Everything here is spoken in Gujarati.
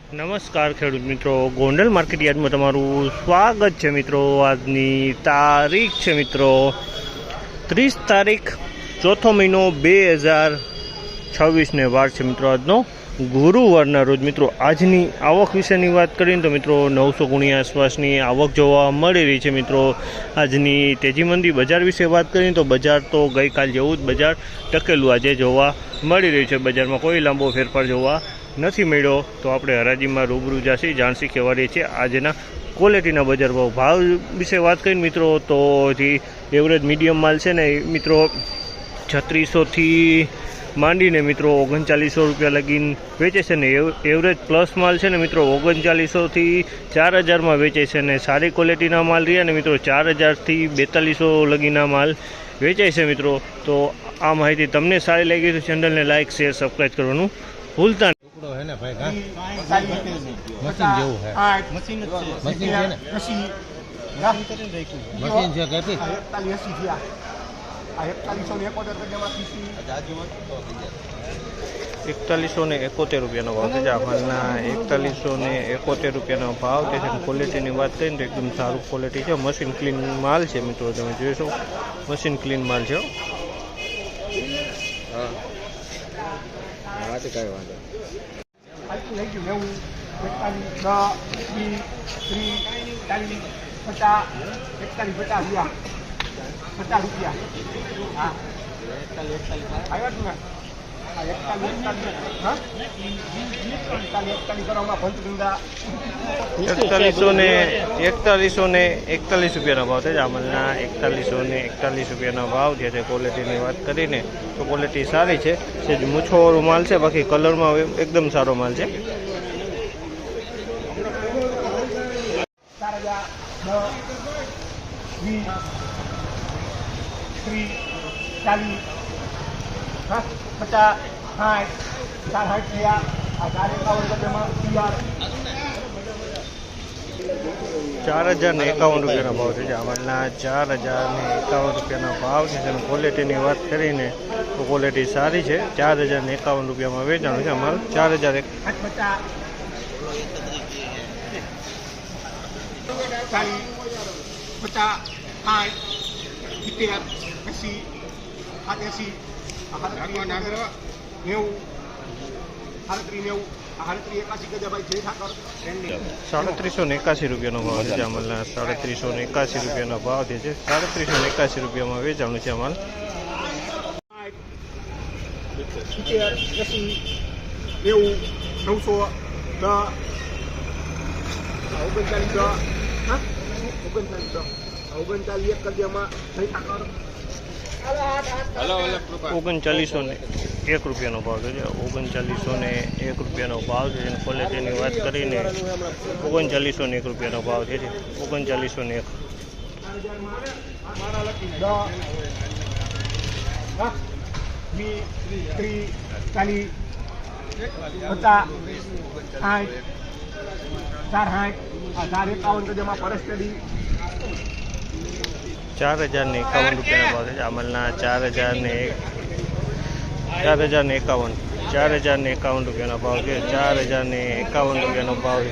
નમસ્કાર ખેડૂત મિત્રો, ગોંડલ માર્કેટ યાર્ડમાં તમારું સ્વાગત છે મિત્રો। આજની તારીખ છે મિત્રો 30 તારીખ ચોથો મહિનો 2026 ને વાર છે મિત્રો આજનો ગુરુવારના રોજ મિત્રો। આજની આવક વિશેની વાત કરીએ તો મિત્રો 900 ગુણી આસપાસની આવક જોવા મળી રહી છે મિત્રો। આજની તેજી મંદી બજાર વિશે વાત કરીએ તો બજાર તો ગઈકાલ જેવું જ બજાર ટકેલું આજે જોવા મળી રહ્યું છે। બજારમાં કોઈ લાંબો ફેરફાર જોવા નથી મળ્યો। તો આપણે હરાજીમાં રૂબરૂ જાસી જાણસી કહેવાય છે આજના ક્વોલિટીના બજાર ભાવ વિશે વાત કરીએ મિત્રો તો જે એવરેજ મીડિયમ માલ છે ને મિત્રો 3600થી માંડીને મિત્રો 3900 રૂપિયા લગીને વેચે છે ને એવરેજ પ્લસ માલ છે ને મિત્રો 3900થી 4000માં વેચે છે ને સારી ક્વોલિટીના માલ રહ્યા ને મિત્રો 4000થી 4200 લગીના માલ વેચાય છે મિત્રો। તો આ માહિતી તમને સારી લાગી તો ચેનલને લાઇક શેર સબસ્ક્રાઈબ કરવાનું ભૂલતા है ना भाई का मशीन जो है मशीन है ना मशीन છે કેતી 4171 રૂપિયાનો ભાવ છે। હાલના 4171 રૂપિયાનો ભાવ છે। ક્વોલિટીની વાત કરીએ તો એકદમ સારું ક્વોલિટી છે। મશીન ક્લીન માલ છે મિત્રો, તમે જોઈશો મશીન ક્લીન માલ છે। હા તો કઈ વાંધો ₹4141 રૂપિયાનો ભાવ છે। જામલના 4141 રૂપિયાનો ભાવ છે। ક્વોલિટીની વાત કરીને તો ક્વોલિટી સારી છે। જે મૂછોવાળો માલ છે, બાકી કલરમાં એકદમ સારો માલ છે। ₹4051 રૂપિયાનો ભાવ છે। જામલના ₹4051 રૂપિયાનો ભાવ છે। તેની ક્વોલિટીની વાત કરીને તો ક્વોલિટી સારી છે। ₹4051 રૂપિયામાં વેચાણું છે અમારું। 4000 ₹3781 રૂપિયાનો ભાવ છે। જામલના 3781 રૂપિયાનો ભાવ છે। 3781 રૂપિયામાં વેચાણું છે અમારું। ₹3901 રૂપિયાનો ભાવ છે। ₹3901 રૂપિયાનો ભાવ છે। ક્વોલિટીની વાત કરીને ₹3901 રૂપિયાનો ભાવ છે। 3901 ₹4051 રૂપિયાનો ભાવ છે। જામલના 4051 રૂપિયાનો ભાવ છે। 4051 રૂપિયાનો ભાવ છે।